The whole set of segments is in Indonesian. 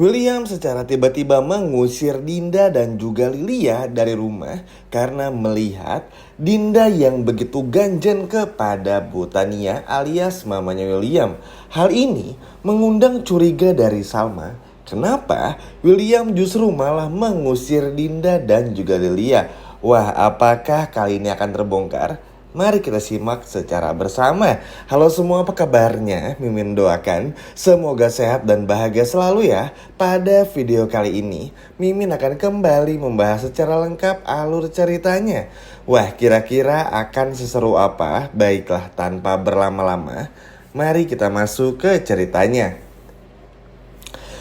William secara tiba-tiba mengusir Dinda dan juga Lilia dari rumah karena melihat Dinda yang begitu ganjen kepada Bu Tania alias mamanya William. Hal ini mengundang curiga dari Salma. Kenapa William justru malah mengusir Dinda dan juga Lilia? Wah, apakah kali ini akan terbongkar? Mari kita simak secara bersama. Halo semua, apa kabarnya? Mimin doakan semoga sehat dan bahagia selalu ya. Pada video kali ini, Mimin akan kembali membahas secara lengkap alur ceritanya. Wah, kira-kira akan seseru apa? Baiklah, tanpa berlama-lama, mari kita masuk ke ceritanya.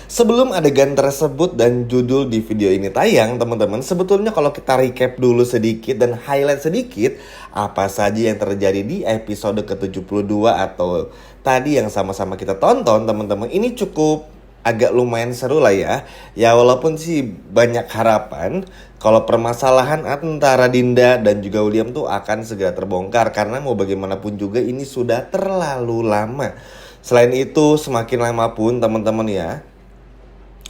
Sebelum adegan tersebut dan judul di video ini tayang, teman-teman, sebetulnya kalau kita recap dulu sedikit dan highlight sedikit apa saja yang terjadi di episode ke-72 atau tadi yang sama-sama kita tonton, teman-teman, ini cukup agak lumayan seru lah ya. Ya walaupun sih banyak harapan kalau permasalahan antara Dinda dan juga William tuh akan segera terbongkar karena mau bagaimanapun juga ini sudah terlalu lama. Selain itu, semakin lama pun teman-teman ya,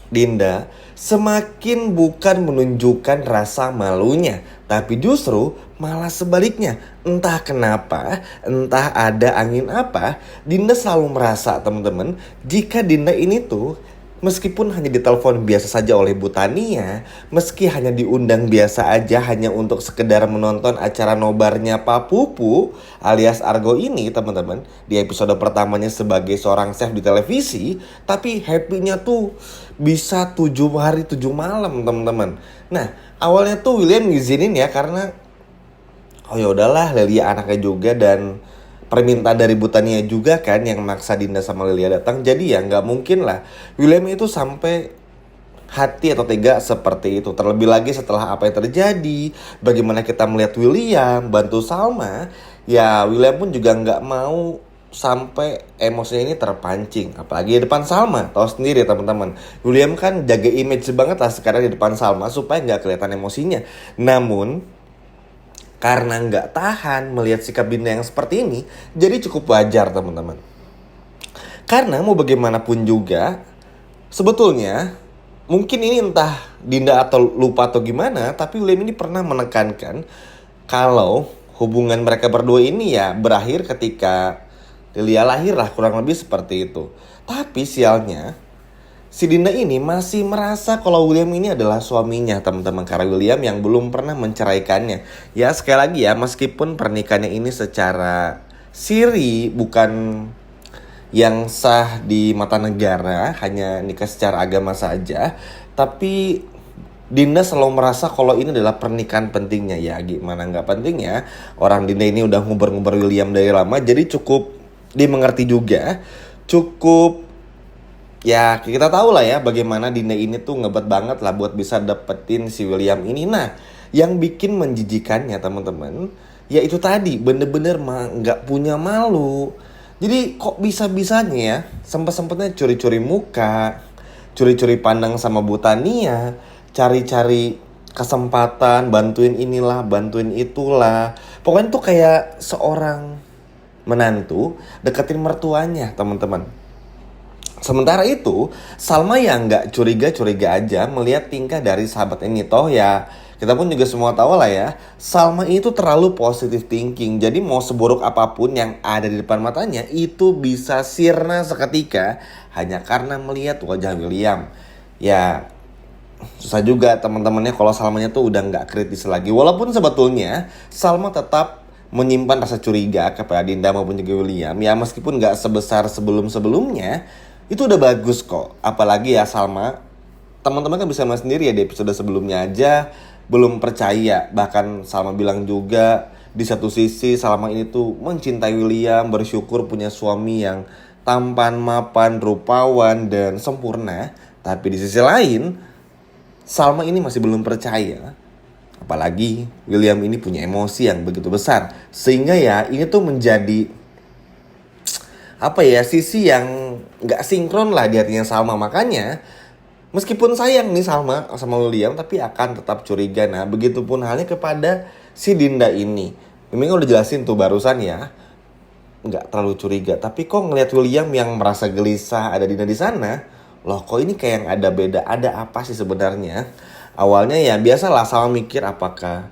Dinda semakin bukan menunjukkan rasa malunya, tapi justru malah sebaliknya. Entah kenapa, entah ada angin apa, Dinda selalu merasa, teman-teman, jika Dinda ini tuh meskipun hanya ditelepon biasa saja oleh Bu Tania, meski hanya diundang biasa aja hanya untuk sekedar menonton acara nobarnya Pak Pupu alias Argo ini, teman-teman, di episode pertamanya sebagai seorang chef di televisi, tapi happy-nya tuh bisa 7 hari 7 malam, teman-teman. Nah, awalnya tuh William ngizinin ya karena oh ya udahlah, Lilia anaknya juga dan permintaan dari Bu Tania juga kan yang maksa Dinda sama Lilia datang. Jadi ya nggak mungkin lah William itu sampai hati atau tega seperti itu. Terlebih lagi setelah apa yang terjadi, bagaimana kita melihat William bantu Salma, ya William pun juga nggak mau sampai emosinya ini terpancing. Apalagi di depan Salma, tahu sendiri ya teman-teman, William kan jaga image banget lah sekarang di depan Salma supaya nggak kelihatan emosinya. Namun karena nggak tahan melihat sikap Dinda yang seperti ini, jadi cukup wajar teman-teman. Karena mau bagaimanapun juga, sebetulnya mungkin ini entah Dinda atau lupa atau gimana, tapi William ini pernah menekankan kalau hubungan mereka berdua ini ya berakhir ketika Lilia lahir lah, kurang lebih seperti itu. Tapi sialnya, si Dinda ini masih merasa kalau William ini adalah suaminya, teman-teman, karena William yang belum pernah menceraikannya. Ya sekali lagi ya, meskipun pernikahannya ini secara siri bukan yang sah di mata negara, hanya nikah secara agama saja, tapi Dinda selalu merasa kalau ini adalah pernikahan pentingnya. Ya gimana nggak penting ya, orang Dinda ini udah nguber-nguber William dari lama, jadi cukup dimengerti juga, cukup. Ya kita tahu lah ya bagaimana Dinda ini tuh ngebet banget lah buat bisa dapetin si William ini. Nah, yang bikin menjijikannya teman-teman, ya itu tadi bener-bener nggak punya malu. Jadi kok bisa-bisanya ya sempet-sempetnya curi-curi muka, curi-curi pandang sama Bu Tania, cari-cari kesempatan bantuin inilah, bantuin itulah. Pokoknya tuh kayak seorang menantu deketin mertuanya, teman-teman. Sementara itu, Salma yang nggak curiga-curiga aja melihat tingkah dari sahabat ini. Toh ya, kita pun juga semua tahu lah ya, Salma itu terlalu positive thinking. Jadi mau seburuk apapun yang ada di depan matanya, itu bisa sirna seketika hanya karena melihat wajah William. Ya, susah juga teman-temannya kalau Salmanya tuh udah nggak kritis lagi. Walaupun sebetulnya Salma tetap menyimpan rasa curiga kepada Dinda maupun juga William. Ya meskipun nggak sebesar sebelum-sebelumnya, itu udah bagus kok. Apalagi ya Salma, teman-teman kan bisa melihat sendiri ya di episode sebelumnya aja belum percaya. Bahkan Salma bilang juga di satu sisi Salma ini tuh mencintai William, bersyukur punya suami yang tampan, mapan, rupawan, dan sempurna. Tapi di sisi lain, Salma ini masih belum percaya. Apalagi William ini punya emosi yang begitu besar. Sehingga ya ini tuh menjadi apa ya, sisi yang nggak sinkron lah di hatinya Salma. Makanya meskipun sayang nih Salma sama William, tapi akan tetap curiga. Nah begitupun halnya kepada si Dinda ini. Memang udah jelasin tuh barusan ya, nggak terlalu curiga. Tapi kok ngelihat William yang merasa gelisah ada Dinda di sana, loh kok ini kayak yang ada beda, ada apa sih sebenarnya? Awalnya ya biasalah sama mikir apakah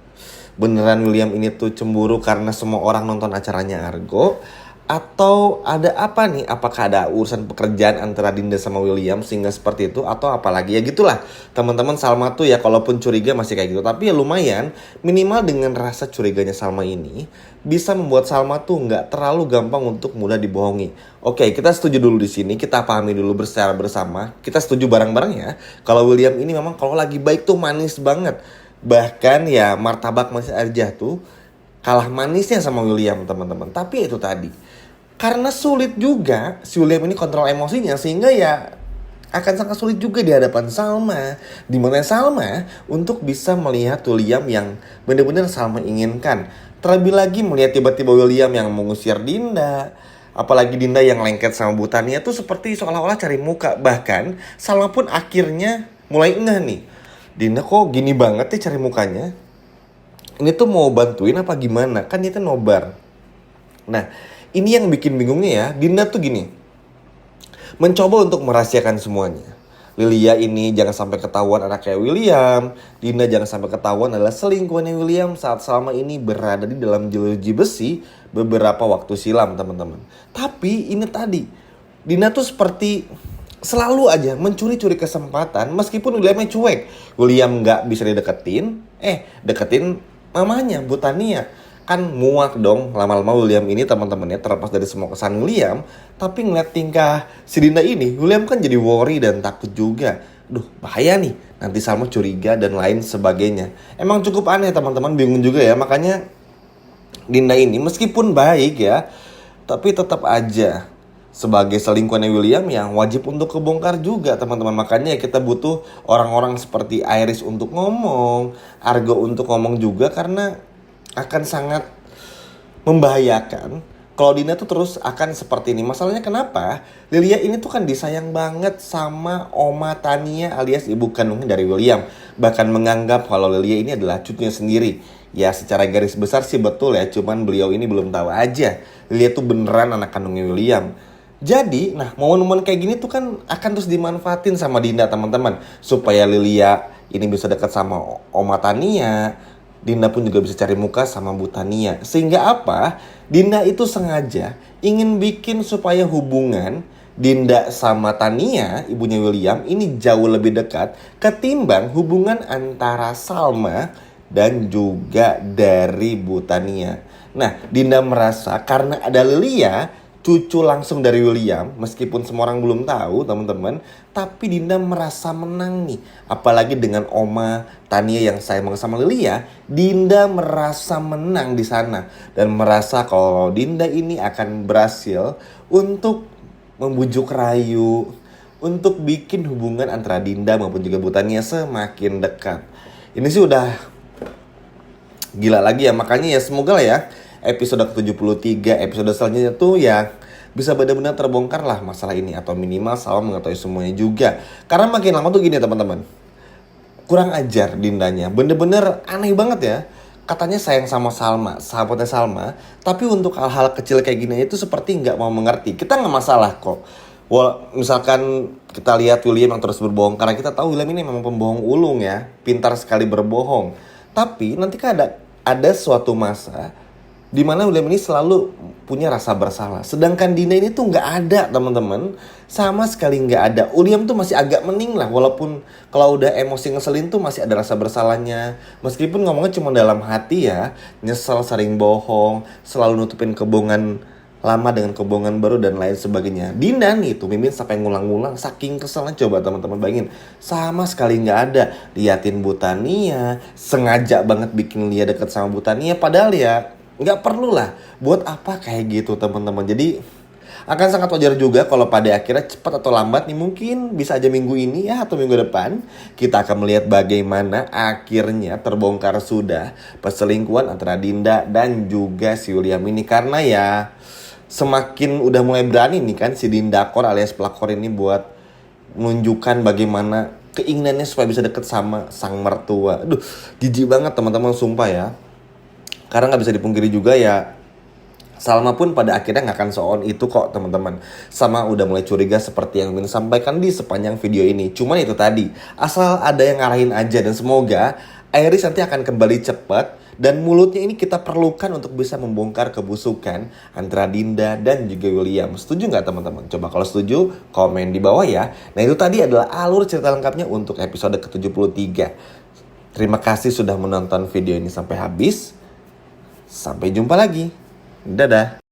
beneran William ini tuh cemburu karena semua orang nonton acaranya Argo, atau ada apa nih? Apakah ada urusan pekerjaan antara Dinda sama William sehingga seperti itu, atau apalagi ya gitulah. Teman-teman, Salma tuh ya kalaupun curiga masih kayak gitu, tapi ya lumayan minimal dengan rasa curiganya Salma ini bisa membuat Salma tuh nggak terlalu gampang untuk mudah dibohongi. Oke, kita setuju dulu di sini, kita pahami dulu secara bersama. Kita setuju bareng-bareng ya. Kalau William ini memang kalau lagi baik tuh manis banget. Bahkan ya martabak masih aja tuh kalah manisnya sama William, teman-teman. Tapi itu tadi, karena sulit juga si William ini kontrol emosinya, sehingga ya akan sangat sulit juga di hadapan Salma. Dimana Salma untuk bisa melihat William yang benar-benar Salma inginkan. Terlebih lagi melihat tiba-tiba William yang mengusir Dinda. Apalagi Dinda yang lengket sama Butania tuh seperti seolah-olah cari muka. Bahkan Salma pun akhirnya mulai ngeh nih. Dinda kok gini banget ya cari mukanya. Ini tuh mau bantuin apa gimana? Kan dia tuh nobar. Nah, ini yang bikin bingungnya ya. Dinda tuh gini, mencoba untuk merahasiakan semuanya. Lilia ini jangan sampai ketahuan anaknya William. Dinda jangan sampai ketahuan adalah selingkuhannya William saat Salma ini berada di dalam jeruji besi beberapa waktu silam, teman-teman. Tapi ini tadi, Dinda tuh seperti selalu aja mencuri-curi kesempatan meskipun Williamnya cuek. William nggak bisa dideketin, deketin mamanya Butania. Kan muak dong lama-lama William ini, teman-temannya, terlepas dari semua kesan William. Tapi ngeliat tingkah si Dinda ini, William kan jadi worry dan takut juga. Duh, bahaya nih, nanti Salma curiga dan lain sebagainya. Emang cukup aneh, teman-teman, bingung juga ya. Makanya Dinda ini meskipun baik ya, tapi tetap aja sebagai selingkuhannya William yang wajib untuk kebongkar juga, teman-teman. Makanya kita butuh orang-orang seperti Iris untuk ngomong, Argo untuk ngomong juga, karena akan sangat membahayakan kalau Dinda tuh terus akan seperti ini. Masalahnya kenapa? Lilia ini tuh kan disayang banget sama Oma Tania alias ibu kandungnya dari William. Bahkan menganggap kalau Lilia ini adalah cucunya sendiri. Ya secara garis besar sih betul ya, cuman beliau ini belum tahu aja Lilia tuh beneran anak kandungnya William. Jadi, nah momen-momen kayak gini tuh kan akan terus dimanfaatin sama Dinda, teman-teman, supaya Lilia ini bisa dekat sama Oma Tania. Dinda pun juga bisa cari muka sama Butania. Sehingga apa? Dinda itu sengaja ingin bikin supaya hubungan Dinda sama Tania, ibunya William, ini jauh lebih dekat ketimbang hubungan antara Salma dan juga dari Butania. Nah, Dinda merasa karena ada Lilia, cucu langsung dari William, meskipun semua orang belum tahu, teman-teman, tapi Dinda merasa menang nih. Apalagi dengan Oma Tania yang sayang sama Lilia, Dinda merasa menang di sana dan merasa kalau Dinda ini akan berhasil untuk membujuk rayu, untuk bikin hubungan antara Dinda maupun juga Butania semakin dekat. Ini sih udah gila lagi ya, makanya ya semoga lah ya episode ke-73, episode selanjutnya tuh ya bisa benar-benar terbongkar lah masalah ini, atau minimal Salma mengetahui semuanya juga. Karena makin lama tuh gini, teman-teman, kurang ajar Dindanya, bener-bener aneh banget ya. Katanya sayang sama Salma, sahabatnya Salma, tapi untuk hal-hal kecil kayak gini itu seperti nggak mau mengerti. Kita nggak masalah kok. Misalkan kita lihat William yang terus berbohong, karena kita tahu William ini memang pembohong ulung ya, pintar sekali berbohong. Tapi nanti kan ada suatu masa di mana William ini selalu punya rasa bersalah. Sedangkan Dinda ini tuh nggak ada, teman-teman. Sama sekali nggak ada. William tuh masih agak mending lah. Walaupun kalau udah emosi ngeselin tuh masih ada rasa bersalahnya. Meskipun ngomongnya cuma dalam hati ya. Nyesel, sering bohong, selalu nutupin kebohongan lama dengan kebohongan baru dan lain sebagainya. Dinda nih tuh Mimin sampai ngulang-ngulang saking keselnya. Coba teman-teman bayangin, sama sekali nggak ada. Liatin Butania, sengaja banget bikin Lia deket sama Butania, padahal ya nggak perlu lah. Buat apa kayak gitu, teman-teman. Jadi akan sangat wajar juga kalau pada akhirnya cepat atau lambat nih, mungkin bisa aja minggu ini ya atau minggu depan, kita akan melihat bagaimana akhirnya terbongkar sudah perselingkuhan antara Dinda dan juga si William ini. Karena ya semakin udah mulai berani nih kan si Dindakor alias pelakor ini buat menunjukkan bagaimana keinginannya supaya bisa deket sama sang mertua. Aduh, jijik banget teman-teman, sumpah ya. Karena nggak bisa dipungkiri juga ya, Salma pun pada akhirnya nggak akan so-on itu kok teman-teman. Sama udah mulai curiga seperti yang Min sampaikan di sepanjang video ini. Cuman itu tadi, asal ada yang ngarahin aja. Dan semoga Iris nanti akan kembali cepat. Dan mulutnya ini kita perlukan untuk bisa membongkar kebusukan antara Dinda dan juga William. Setuju nggak teman-teman? Coba kalau setuju, komen di bawah ya. Nah itu tadi adalah alur cerita lengkapnya untuk episode ke-73. Terima kasih sudah menonton video ini sampai habis. Sampai jumpa lagi. Dadah.